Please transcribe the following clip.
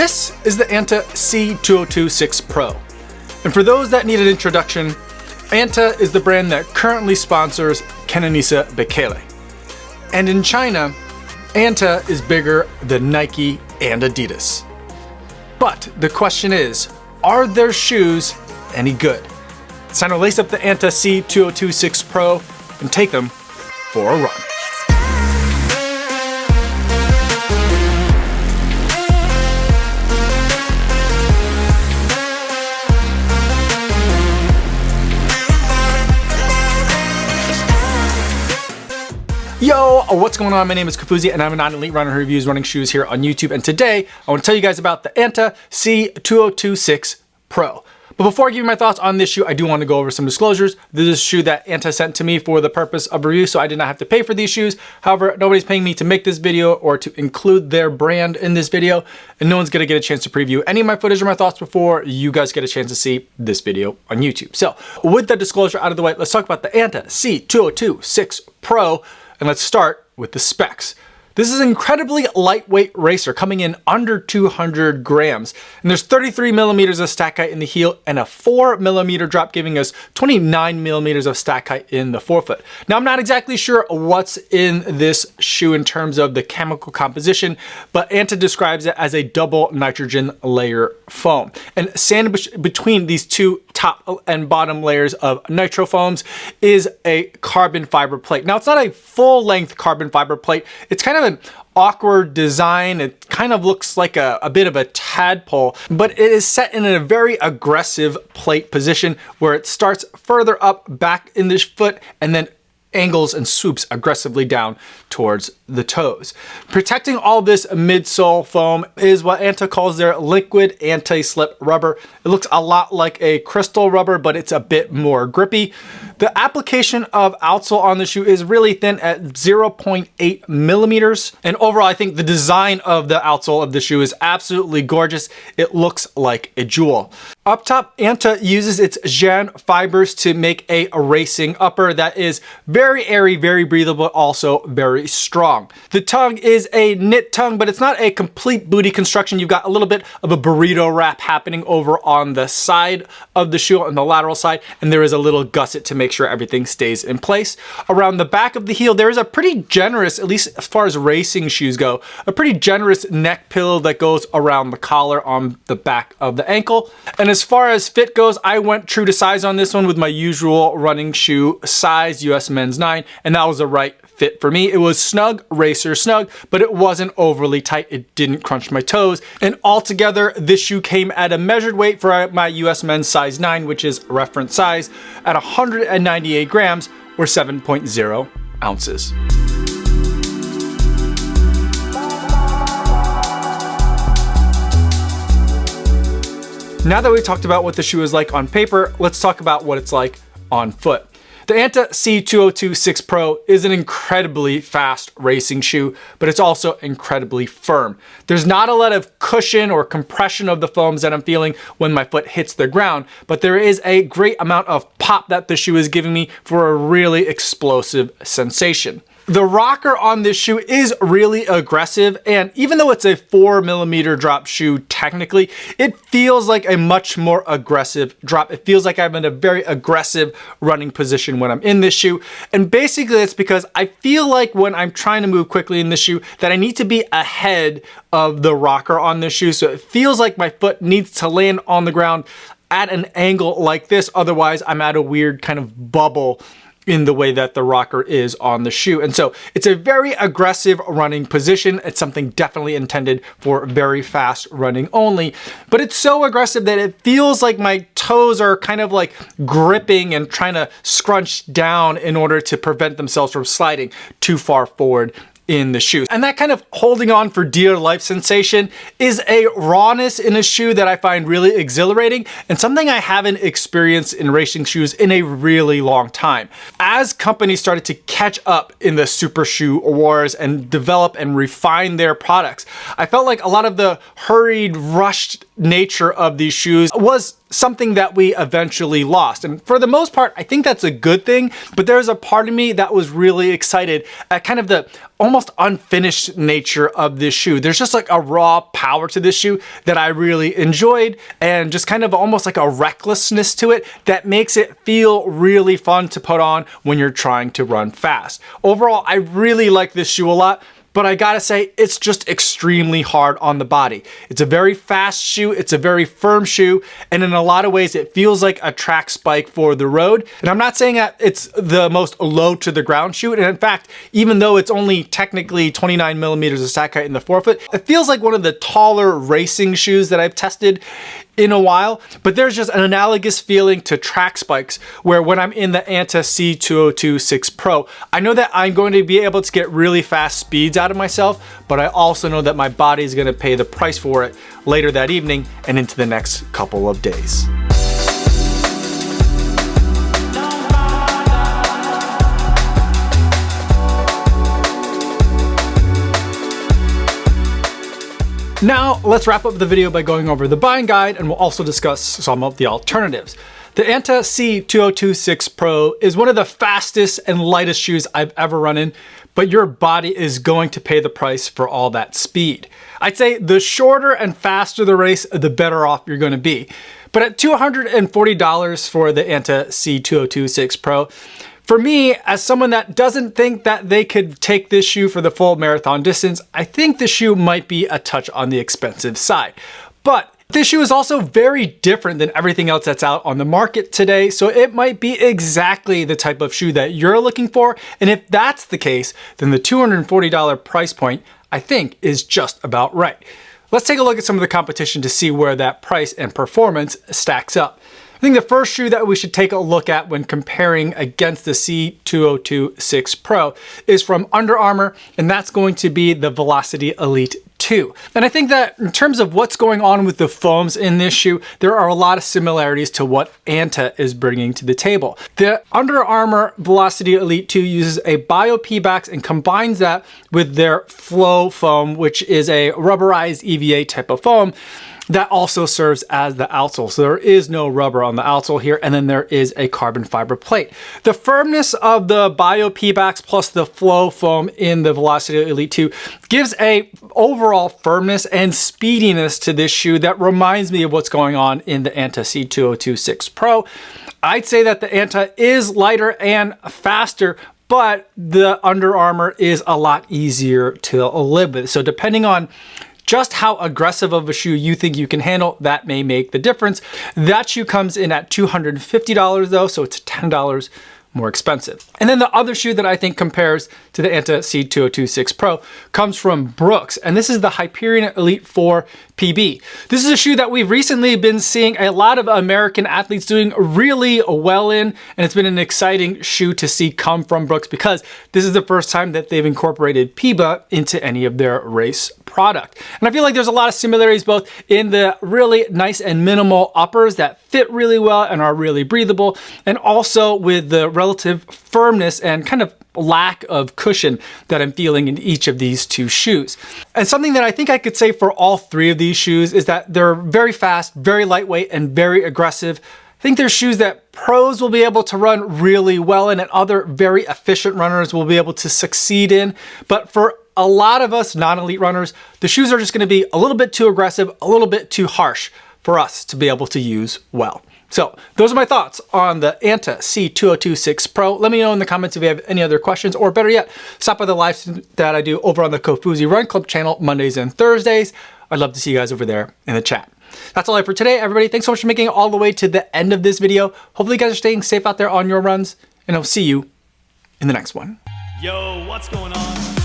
This is the Anta C202 6 Pro. And for those that need an introduction, Anta is the brand that currently sponsors Kenenisa Bekele. And in China, Anta is bigger than Nike and Adidas. But the question is, are their shoes any good? It's time to lace up the Anta C202 6 Pro and take them for a run. Yo, what's going on? My name is Kafuzi and I'm a non-elite runner who reviews running shoes here on YouTube. And today I want to tell you guys about the Anta C202 6 Pro. But before I give you my thoughts on this shoe, I do want to go over some disclosures. This is a shoe that Anta sent to me for the purpose of review, so I did not have to pay for these shoes. However, nobody's paying me to make this video or to include their brand in this video, and no one's going to get a chance to preview any of my footage or my thoughts before you guys get a chance to see this video on YouTube. So with that disclosure out of the way, let's talk about the Anta C202 6 Pro. And let's start with the specs. This is an incredibly lightweight racer coming in under 200 grams. And there's 33 millimeters of stack height in the heel and a 4 millimeter drop, giving us 29 millimeters of stack height in the forefoot. Now, I'm not exactly sure what's in this shoe in terms of the chemical composition, but Anta describes it as a double nitrogen layer foam. And sandwiched between these two top and bottom layers of nitro foams is a carbon fiber plate. Now, it's not a full length carbon fiber plate. It's kind of an awkward design. It kind of looks like a bit of a tadpole, but it is set in a very aggressive plate position where it starts further up back in this foot and then angles and swoops aggressively down towards the toes. Protecting all this midsole foam is what Anta calls their liquid anti-slip rubber. It looks a lot like a crystal rubber, but it's a bit more grippy. The application of outsole on the shoe is really thin at 0.8 millimeters. And overall, I think the design of the outsole of the shoe is absolutely gorgeous. It looks like a jewel. Up top, Anta uses its Jan fibers to make a racing upper that is very airy, very breathable, also very strong. The tongue is a knit tongue, but it's not a complete booty construction. You've got a little bit of a burrito wrap happening over on the side of the shoe, on the lateral side, and there is a little gusset to make sure everything stays in place. Around the back of the heel, there is a pretty generous, at least as far as racing shoes go, a pretty generous neck pillow that goes around the collar on the back of the ankle. And as far as fit goes, I went true to size on this one with my usual running shoe size, US men's 9, and that was the right fit for me. It was snug, racer snug, but it wasn't overly tight. It didn't crunch my toes. And altogether, this shoe came at a measured weight for my US men's size 9, which is reference size, at 198 grams or 7.0 ounces. Now that we've talked about what the shoe is like on paper, let's talk about what it's like on foot. The Anta C202 6 Pro is an incredibly fast racing shoe, but it's also incredibly firm. There's not a lot of cushion or compression of the foams that I'm feeling when my foot hits the ground, but there is a great amount of pop that the shoe is giving me for a really explosive sensation. The rocker on this shoe is really aggressive, and even though it's a 4 millimeter drop shoe technically, it feels like a much more aggressive drop. It feels like I'm in a very aggressive running position when I'm in this shoe, and basically it's because I feel like when I'm trying to move quickly in this shoe that I need to be ahead of the rocker on this shoe, so it feels like my foot needs to land on the ground at an angle like this, otherwise I'm at a weird kind of bubble in the way that the rocker is on the shoe. And so it's a very aggressive running position. It's something definitely intended for very fast running only, but it's so aggressive that it feels like my toes are kind of like gripping and trying to scrunch down in order to prevent themselves from sliding too far forward in the shoe. And that kind of holding on for dear life sensation is a rawness in a shoe that I find really exhilarating and something I haven't experienced in racing shoes in a really long time. As companies started to catch up in the super shoe wars and develop and refine their products, I felt like a lot of the hurried, rushed nature of these shoes was something that we eventually lost. And for the most part, I think that's a good thing, but there's a part of me that was really excited at kind of the almost unfinished nature of this shoe. There's just like a raw power to this shoe that I really enjoyed, and just kind of almost like a recklessness to it that makes it feel really fun to put on when you're trying to run fast. Overall, I really like this shoe a lot, but I gotta say, it's just extremely hard on the body. It's a very fast shoe, it's a very firm shoe, and in a lot of ways, it feels like a track spike for the road. And I'm not saying that it's the most low to the ground shoe, and in fact, even though it's only technically 29 millimeters of stack height in the forefoot, it feels like one of the taller racing shoes that I've tested in a while. But there's just an analogous feeling to track spikes, where when I'm in the Anta C202 6 Pro, I know that I'm going to be able to get really fast speeds out of myself, but I also know that my body is going to pay the price for it later that evening and into the next couple of days. Now, let's wrap up the video by going over the buying guide, and we'll also discuss some of the alternatives. The Anta C202 6 Pro is one of the fastest and lightest shoes I've ever run in, but your body is going to pay the price for all that speed. I'd say the shorter and faster the race, the better off you're going to be. But at $240 for the Anta C202 6 Pro, for me, as someone that doesn't think that they could take this shoe for the full marathon distance, I think the shoe might be a touch on the expensive side. But this shoe is also very different than everything else that's out on the market today, so it might be exactly the type of shoe that you're looking for. And if that's the case, then the $240 price point, I think, is just about right. Let's take a look at some of the competition to see where that price and performance stacks up. I think the first shoe that we should take a look at when comparing against the C202 6 Pro is from Under Armour, and that's going to be the Velociti Elite 2. And I think that in terms of what's going on with the foams in this shoe, there are a lot of similarities to what Anta is bringing to the table. The Under Armour Velociti Elite 2 uses a bio P-Bax and combines that with their Flow foam, which is a rubberized EVA type of foam that also serves as the outsole. So there is no rubber on the outsole here, and then there is a carbon fiber plate. The firmness of the bio P-Bax plus the Flow foam in the Velociti Elite 2 gives a overall firmness and speediness to this shoe that reminds me of what's going on in the Anta C202 6 Pro. I'd say that the Anta is lighter and faster, but the Under Armour is a lot easier to live with. So depending on just how aggressive of a shoe you think you can handle, that may make the difference. That shoe comes in at $250 though, so it's $10 more expensive. And then the other shoe that I think compares to the Anta C202 6 Pro comes from Brooks, and this is the Hyperion Elite 4 PB. This is a shoe that we've recently been seeing a lot of American athletes doing really well in, and it's been an exciting shoe to see come from Brooks because this is the first time that they've incorporated PBA into any of their race product. And I feel like there's a lot of similarities both in the really nice and minimal uppers that fit really well and are really breathable, and also with the relative firmness and kind of lack of cushion that I'm feeling in each of these two shoes. And something that I think I could say for all three of these shoes is that they're very fast, very lightweight, and very aggressive. I think they're shoes that pros will be able to run really well in, and other very efficient runners will be able to succeed in. But for a lot of us non-elite runners, the shoes are just going to be a little bit too aggressive, a little bit too harsh for us to be able to use well. So those are my thoughts on the Anta C202 6 Pro. Let me know in the comments if you have any other questions, or better yet, stop by the live stream that I do over on the Kofuzi Run Club channel Mondays and Thursdays. I'd love to see you guys over there in the chat. That's all I have for today, everybody. Thanks so much for making it all the way to the end of this video. Hopefully you guys are staying safe out there on your runs, and I'll see you in the next one. Yo, what's going on?